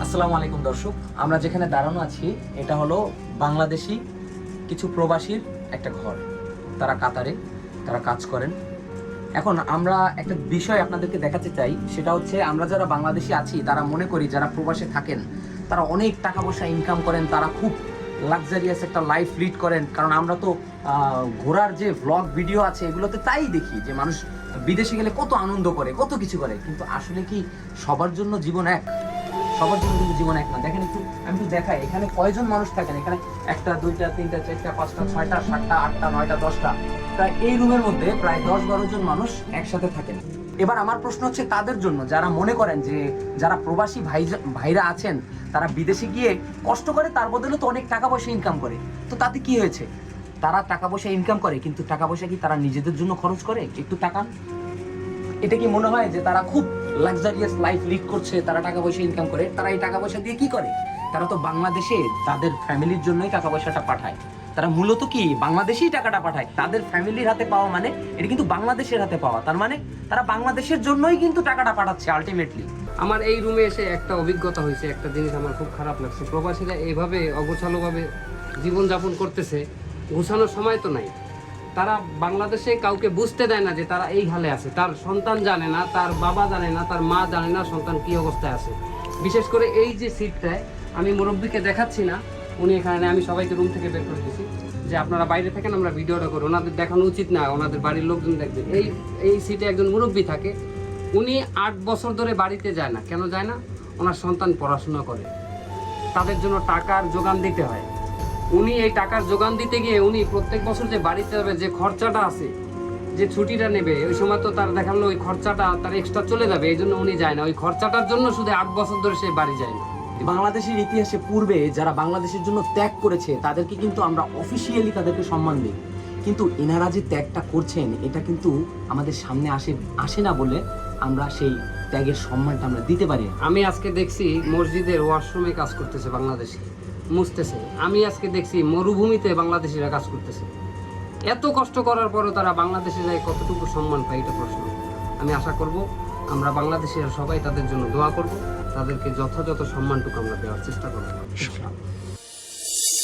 আসসালামু আলাইকুম দর্শক, আমরা যেখানে দাঁড়ানো আছি এটা হলো বাংলাদেশি কিছু প্রবাসীর একটা ঘর। তারা কাতারে তারা কাজ করেন। এখন আমরা একটা বিষয় আপনাদেরকে দেখাতে চাই, সেটা হচ্ছে আমরা যারা বাংলাদেশি আছি তারা মনে করি যারা প্রবাসে থাকেন তারা অনেক টাকা পয়সা ইনকাম করেন, তারা খুব লাক্সারিয়াস একটা লাইফ লিড করেন। কারণ আমরা তো ঘোরার যে ভ্লগ ভিডিও আছে এগুলোতে তাই দেখি যে মানুষ বিদেশে গেলে কত আনন্দ করে, কত কিছু করে। কিন্তু আসলে কি সবার জন্য জীবন এক? সবার জন্য কিন্তু জীবন এক না। দেখেন একটু, আমি একটু দেখাই এখানে কয়জন মানুষ থাকেন। এখানে একটা, দুইটা, তিনটা, চারটা, পাঁচটা, ছয়টা, সাতটা, আটটা, নয়টা, 10টা, প্রায় এই রুমের মধ্যে প্রায় 10-12 জন মানুষ একসাথে থাকেন। এবার আমার প্রশ্ন হচ্ছে তাদের জন্য যারা মনে করেন যে যারা প্রবাসী ভাইরা আছেন তারা বিদেশে গিয়ে কষ্ট করে, তার বদলে তো অনেক টাকা পয়সা ইনকাম করে। তো তাতে কি হয়েছে? তারা টাকা পয়সা ইনকাম করে, কিন্তু টাকা পয়সা কি তারা নিজেদের জন্য খরচ করে? একটু তাকান। এটা কি মনে হয় যে তারা খুব লাক্সারিয়াস লাইফ লিড করছে, তারা টাকা পয়সা ইনকাম করে? তারা এই টাকা পয়সা দিয়ে কি করে? তারা তো বাংলাদেশে তাদের ফ্যামিলির জন্যই টাকা পয়সাটা পাঠায়। তারা মূলত কি বাংলাদেশেই টাকাটা পাঠায়, তাদের ফ্যামিলির হাতে পাওয়া মানে এটা কিন্তু বাংলাদেশের হাতে পাওয়া। তার মানে তারা বাংলাদেশের জন্যই কিন্তু টাকাটা পাঠাচ্ছে আলটিমেটলি। আমার এই রুমে এসে একটা অভিজ্ঞতা হয়েছে, একটা জিনিস আমার খুব খারাপ লাগছে। প্রবাসীরা এইভাবে অগোছালোভাবে জীবনযাপন করতেছে, গোছানোর সময় তো নাই। তারা বাংলাদেশে কাউকে বুঝতে দেয় না যে তারা এই হালে আছে। তার সন্তান জানে না, তার বাবা জানে না, তার মা জানে না সন্তান কী অবস্থায় আছে। বিশেষ করে এই যে সিটটায় আমি মুরব্বীকে দেখাচ্ছি না, উনি এখানে নেই, আমি সবাইকে রুম থেকে বের করে দিয়েছি যে আপনারা বাইরে থাকেন, আমরা ভিডিওটা করি। ওনাদের দেখানো উচিত না, ওনাদের বাড়ির লোকজন দেখবে। এই সিটে একজন মুরব্বী থাকে, উনি 8 বছর ধরে বাড়িতে যায় না। কেন যায় না? ওনার সন্তান পড়াশোনা করে, তাদের জন্য টাকার যোগান দিতে হয়। উনি এই টাকার যোগান দিতে গিয়ে উনি প্রত্যেক বছর যে বাড়িতে যাবে, যে খরচাটা আছে, যে ছুটিটা নেবে, ওই সময় তো তার দেখালো ওই খরচাটা তার এক্সট্রা চলে যাবে, এই জন্য উনি যায় না। ওই খরচাটার জন্য শুধু 8 বছর ধরে সে বাড়ি যায় না। বাংলাদেশের ইতিহাসে পূর্বে যারা বাংলাদেশের জন্য ত্যাগ করেছে তাদেরকে কিন্তু আমরা অফিসিয়ালি তাদেরকে সম্মান দিই, কিন্তু এনারা যে ত্যাগটা করছেন এটা কিন্তু আমাদের সামনে আসে না বলে আমরা সেই ত্যাগের সম্মানটা আমরা দিতে পারি। আমি আজকে দেখছি মসজিদের ওয়াশরুমে কাজ করতেছে বাংলাদেশি, মুছতেছে। আমি আজকে দেখছি মরুভূমিতে বাংলাদেশিরা কাজ করতেছে। এত কষ্ট করার পরও তারা বাংলাদেশে যায় কতটুকু সম্মান পায়, এটা প্রশ্ন। আমি আশা করব আমরা বাংলাদেশিরা সবাই তাদের জন্য দোয়া করব, তাদেরকে যথাযথ সম্মানটুকু আমরা দেওয়ার চেষ্টা করব।